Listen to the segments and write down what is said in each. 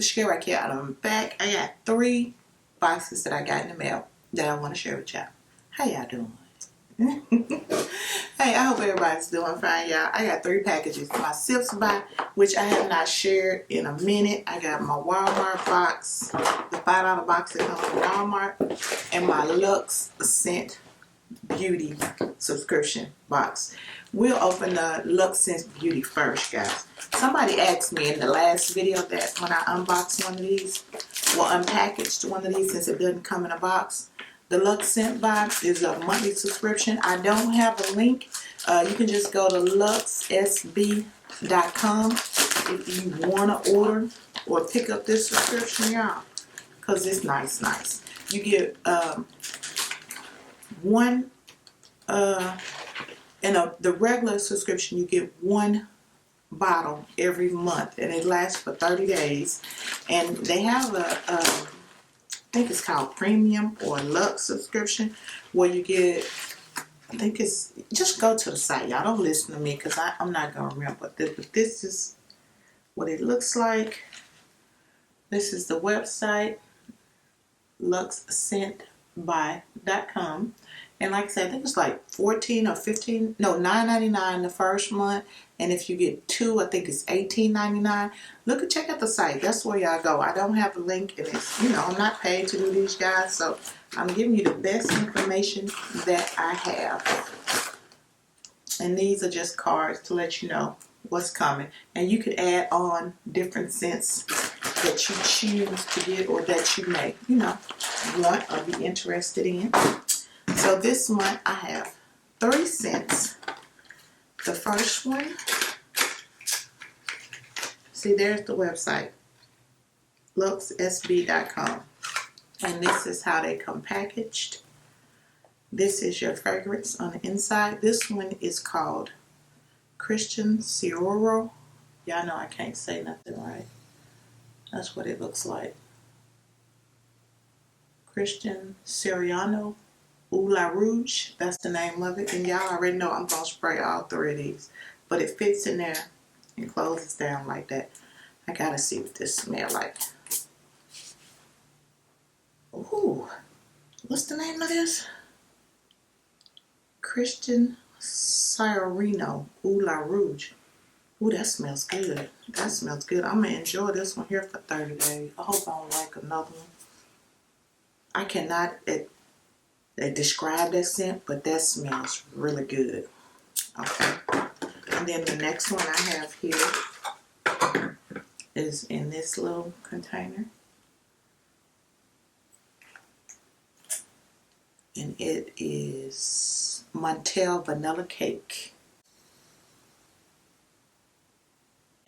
the scare here out of the back. I got 3 boxes that I got in the mail that I want to share with y'all. How y'all doing? Hey, I hope everybody's doing fine, y'all. I got 3 packages. My SIPSBY, which I have not shared in a minute. I got my Walmart box, the $5 box that comes from Walmart, and my Luxe Scent Beauty subscription box. We'll open the Luxe Scent Beauty first, guys. Somebody asked me in the last video that when I unboxed one of these, well, unpackaged one of these since it doesn't come in a box. The Luxe Scent box is a monthly subscription. I don't have a link. You can just go to LUXSB.com if you want to order or pick up this subscription, y'all, because it's nice. You get one, in the regular subscription, you get 1 bottle every month, and it lasts for 30 days. And they have I think it's called premium or Luxe subscription, where you get, I think it's, just go to the site, y'all. Don't listen to me because I'm not going to remember this, but this is what it looks like. This is the website, LuxScentBy.com. And like I said, I think it's like 14 or 15, no, $9.99 the first month. And if you get 2, I think it's $18.99. Check out the site. That's where y'all go. I don't have a link, and it's, I'm not paid to do these, guys. So I'm giving you the best information that I have. And these are just cards to let you know what's coming. And you could add on different scents that you choose to get or that you may, want or be interested in. So this month I have 3 scents. The first one, see, there's the website, LuxSB.com. And this is how they come packaged. This is your fragrance on the inside. This one is called Christian Siriano. Y'all know I can't say nothing right. That's what it looks like. Christian Siriano. La Rouge, that's the name of it. And y'all already know I'm going to spray all 3 of these. But it fits in there and closes down like that. I got to see what this smells like. Ooh. What's the name of this? Christian Siriano La Rouge. Ooh, that smells good. That smells good. I'm going to enjoy this one here for 30 days. I hope I don't like another one. I cannot describe that scent, but that smells really good. Okay. And then the next one I have here is in this little container. And it is Montel Vanilla Cake.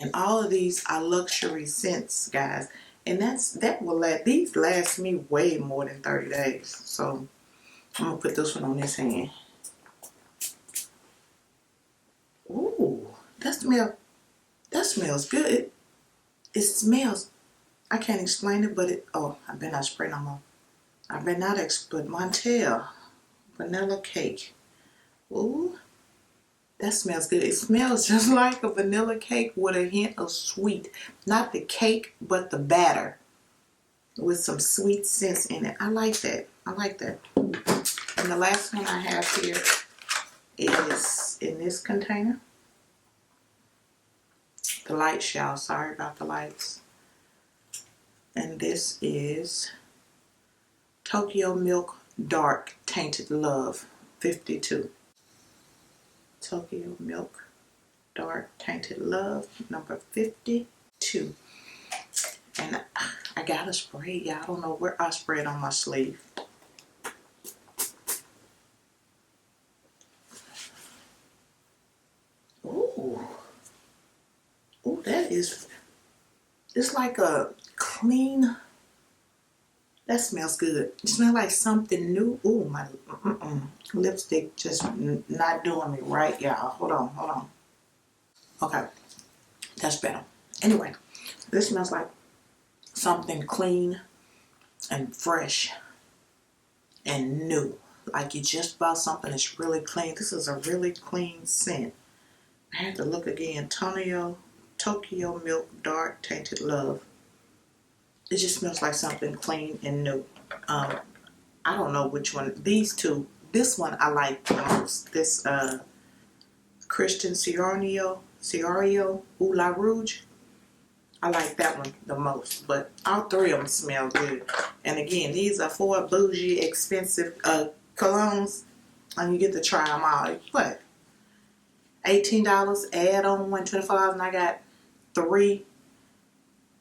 And all of these are luxury scents, guys. And these last me way more than 30 days. So I'm going to put this one on this hand. Ooh, that smells good. It smells, I can't explain it, but I better not spray no more. I better not but Montel Vanilla Cake. Ooh, that smells good. It smells just like a vanilla cake with a hint of sweet. Not the cake, but the batter. With some sweet scents in it. I like that. And the last one I have here is in this container. The lights, y'all. Sorry about the lights. And this is Tokyo Milk Dark Tainted Love 52. Tokyo Milk Dark Tainted Love number 52. And I got to spray, y'all. I don't know where I spray it on my sleeve. Ooh, it's like a clean, that smells good. It smells like something new. Ooh, my lipstick just not doing me right, y'all. Hold on. Okay, that's better. Anyway, this smells like something clean and fresh and new. Like you just bought something that's really clean. This is a really clean scent. I had to look again. Tokyo Milk Dark Tainted Love. It just smells like something clean and new. I don't know which one. These two. This one I like the most. This Christian Ciario Eau La Rouge. I like that one the most. But all three of them smell good. And again, these are 4 bougie, expensive colognes. And you get to try them all. What? $18, add on one, $24, and I got 3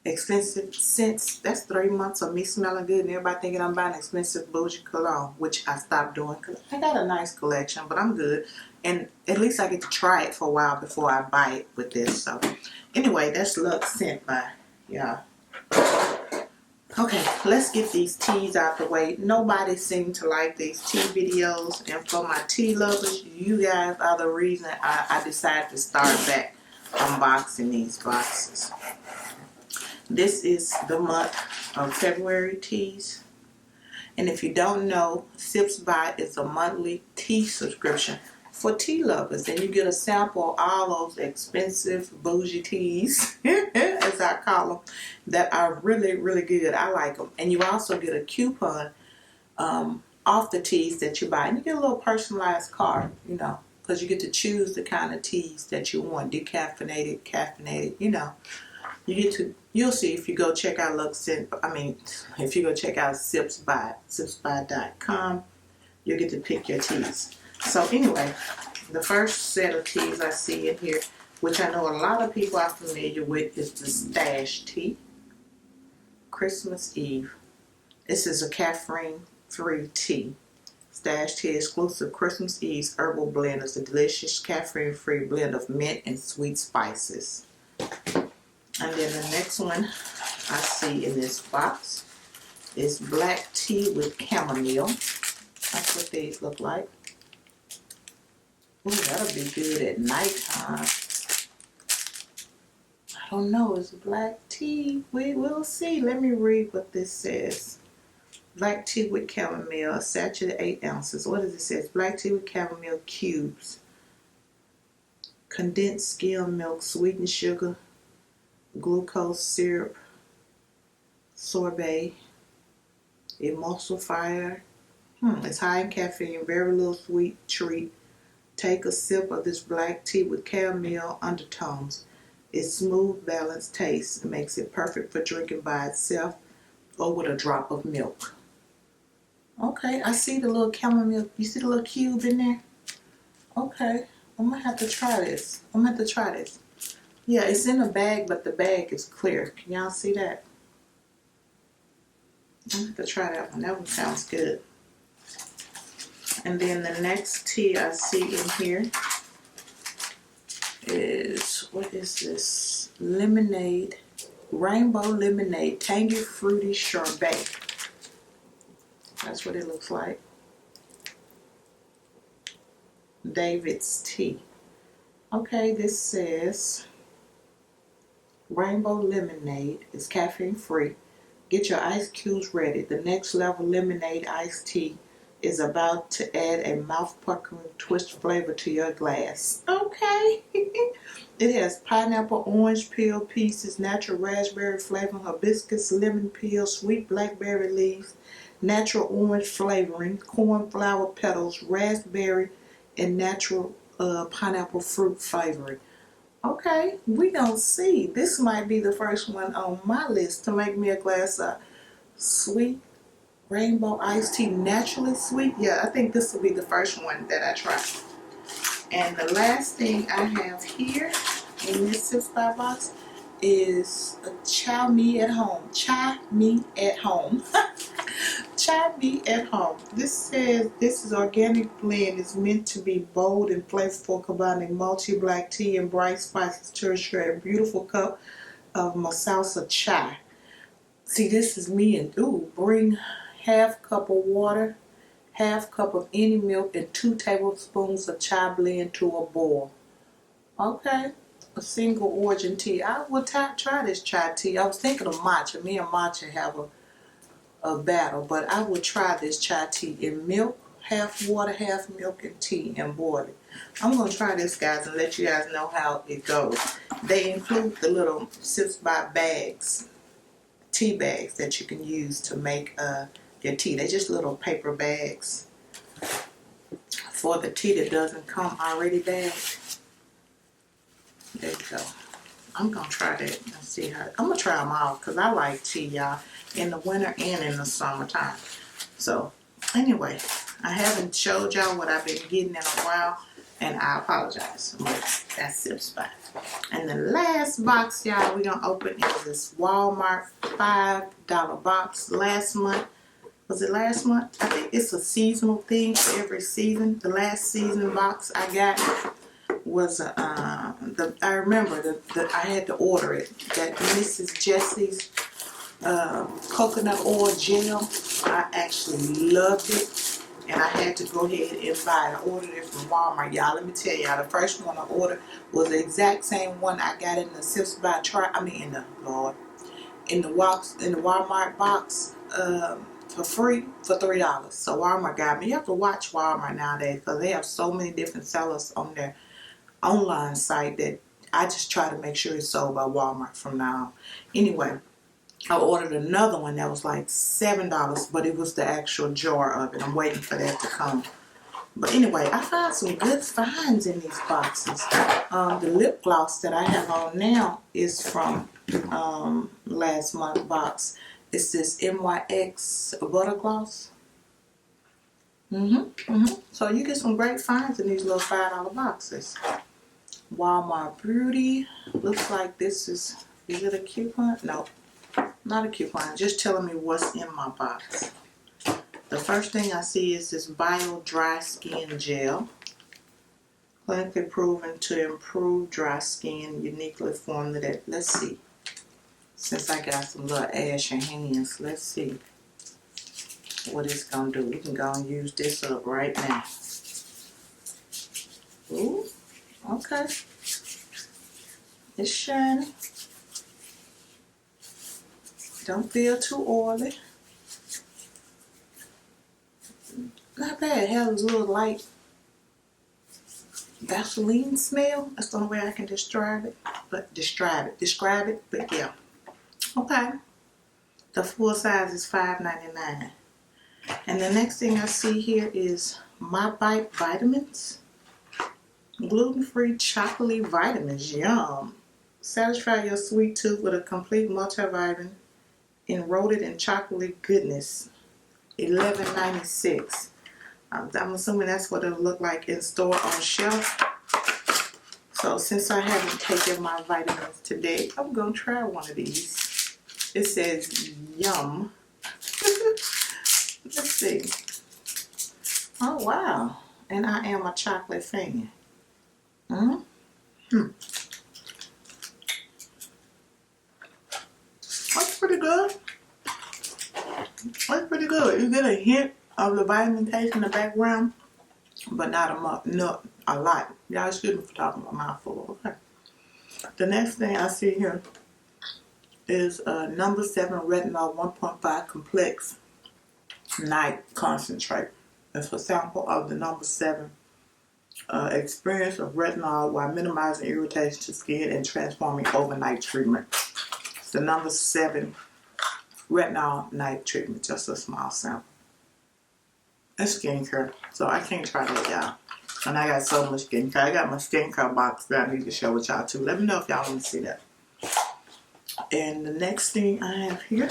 expensive scents. That's 3 months of me smelling good and everybody thinking I'm buying expensive bougie cologne, which I stopped doing because I got a nice collection, but I'm good. And at least I get to try it for a while before I buy it with this. So anyway, that's Luxe Scent by y'all. Okay, let's get these teas out the way. Nobody seemed to like these tea videos, and for my tea lovers, you guys are the reason I decided to start back unboxing these boxes. This is the month of February teas, and if you don't know, SIPSBY is a monthly tea subscription for tea lovers, and you get a sample of all those expensive bougie teas, as I call them, that are really, really good. I like them. And you also get a coupon off the teas that you buy, and you get a little personalized card, you know, because you get to choose the kind of teas that you want, decaffeinated, caffeinated, you know. You get to, you'll see if you go check out if you go check out SIPSBY, SIPSBY.com, you'll get to pick your teas. So anyway, the first set of teas I see in here, which I know a lot of people are familiar with, is the Stash Tea. Christmas Eve. This is a caffeine-free tea. Stash Tea exclusive Christmas Eve herbal blend is a delicious caffeine-free blend of mint and sweet spices. And then the next one I see in this box is black tea with chamomile. That's what these look like. Ooh, that'll be good at nighttime. I don't know, it's black tea. We will see. Let me read what this says. Black tea with chamomile, sachet 8 ounces. What does it say? Black tea with chamomile cubes. Condensed skim milk, sweetened sugar, glucose syrup, sorbet, emulsifier. It's high in caffeine, very little sweet treat. Take a sip of this black tea with chamomile undertones. Its smooth, balanced taste makes it perfect for drinking by itself or with a drop of milk. Okay, I see the little chamomile. You see the little cube in there? Okay, I'm going to have to try this. Yeah, it's in a bag, but the bag is clear. Can y'all see that? I'm going to have to try that one. That one sounds good. And then the next tea I see in here is, what is this? Lemonade, rainbow lemonade, tangy fruity sorbet. That's what it looks like. David's tea. Okay, this says rainbow lemonade is caffeine free. Get your ice cubes ready. The next level lemonade iced tea is about to add a mouth-puckering twist flavor to your glass. Okay. It has pineapple, orange peel pieces, natural raspberry flavor, hibiscus, lemon peel, sweet blackberry leaves, natural orange flavoring, cornflower petals, raspberry, and natural pineapple fruit flavoring. Okay, we gonna see. This might be the first one on my list to make me a glass of sweet rainbow iced tea, naturally sweet. Yeah, I think this will be the first one that I try. And the last thing I have here in this SIPSBY box is a Chai Me at Home. Chai Me at Home. Chai Me at Home. This says this is organic blend. It's meant to be bold and flavorful, combining multi-black tea and bright spices to ensure a beautiful cup of masala chai. See, this is me and bring half cup of water, half cup of any milk, and 2 tablespoons of chai blend to a boil. Okay, a single origin tea. I would try this chai tea. I was thinking of matcha. Me and matcha have a battle, but I would try this chai tea in milk, half water, half milk, and tea, and boil it. I'm going to try this, guys, and let you guys know how it goes. They include the little SIPSBY bags tea bags that you can use to make your tea. They're just little paper bags for the tea that doesn't come already bagged. There you go. I'm gonna try that and see how. I'm gonna try them all because I like tea, y'all, in the winter and in the summertime. So anyway, I haven't showed y'all what I've been getting in a while, and I apologize. But that's SIPSBY. And the last box, y'all, we're gonna open is this Walmart $5 box. Last month, was it last month? I think it's a seasonal thing for every season. The last season box I got was I remember I had to order it. That Mrs. Jessie's coconut oil gel. I actually loved it, and I had to go ahead and buy it. I ordered it from Walmart, y'all. Let me tell y'all, the first one I ordered was the exact same one I got in the SIPSBY in the Walmart box for free for $3. So Walmart got me. You have to watch Walmart nowadays because they have so many different sellers on their online site that I just try to make sure it's sold by Walmart from now on. Anyway, I ordered another one that was like $7, but it was the actual jar of it. I'm waiting for that to come. But anyway, I found some good finds in these boxes. The lip gloss that I have on now is from last month's box. It's this NYX butter gloss. So you get some great finds in these little $5 boxes. Walmart Beauty. Looks like this is it a coupon? No, not a coupon. Just telling me what's in my box. The first thing I see is this Bio Dry Skin Gel. Clinically proven to improve dry skin, uniquely formulated. Let's see. Since I got some little ashy hands, let's see what it's going to do. We can go and use this up right now. Ooh, okay. It's shiny. Don't feel too oily. Not bad. It has a little light Vaseline smell. That's the only way I can describe it. But yeah. Okay. The full size is $5.99. And the next thing I see here is My Bite Vitamins. Gluten-free chocolatey vitamins. Yum. Satisfy your sweet tooth with a complete multivitamin enroled in chocolate goodness. $11.96. I'm assuming that's what it'll look like in store on shelf. So since I haven't taken my vitamins today, I'm going to try one of these. It says yum. Let's see. Oh, wow. And I am a chocolate fan. That's pretty good. That's pretty good. You get a hint of the vitamin taste in the background, but not a lot. Y'all excuse me for talking about my mouthful. Okay. The next thing I see here is number 7 retinol 1.5 complex night concentrate. It's a sample of the number 7 experience of retinol while minimizing irritation to skin and transforming overnight treatment. It's the number 7 retinol night treatment, just a small sample. It's skincare, so I can't try that, y'all. And I got so much skincare. I got my skincare box that I need to share with y'all too. Let me know if y'all want to see that. And the next thing I have here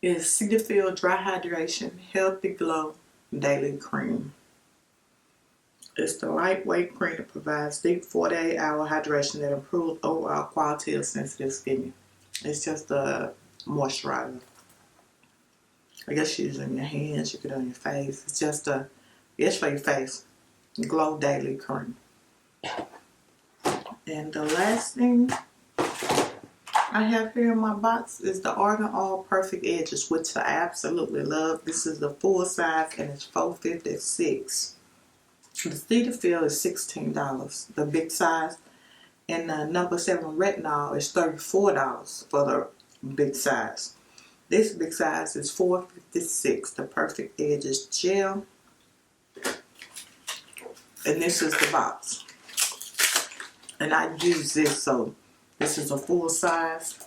is Cetaphil Dry Hydration Healthy Glow Daily Cream. It's the lightweight cream that provides deep 48-hour hydration that improves overall quality of sensitive skin. It's just a moisturizer. I guess you use it on your hands, you put it on your face. It's just it's for your face. Glow Daily Cream. And the last thing I have here in my box is the Argan Oil Perfect Edges, which I absolutely love. This is the full size and it's $4.56. The Cetaphil is $16, the big size. And the number 7 retinol is $34 for the big size. This big size is $4.56, the Perfect Edges Gel. And this is the box. And I use this, so this is a full size.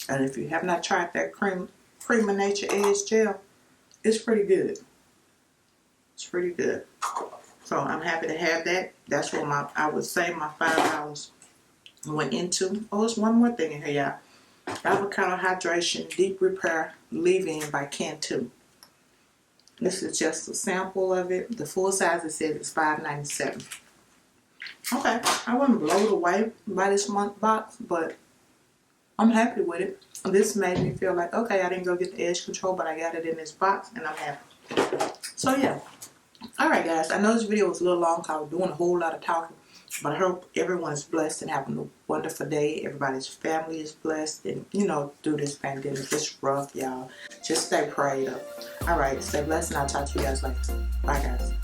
And if you have not tried that Cream of Nature Edge Gel, it's pretty good. It's pretty good. So I'm happy to have that. That's what I would say my $5 went into. Oh, there's one more thing in here, y'all. Avocado Hydration Deep Repair Leave-In by Cantu. This is just a sample of it. The full size, it says it's $5.97. Okay, I wasn't blown away by this month box, but I'm happy with it. This made me feel like, okay, I didn't go get the edge control, but I got it in this box, and I'm happy. So yeah. Alright guys, I know this video was a little long because I was doing a whole lot of talking, but I hope everyone is blessed and having a wonderful day. Everybody's family is blessed, and you know, through this pandemic, it's rough, y'all. Just stay prayed up. Alright, stay blessed, and I'll talk to you guys later. Bye guys.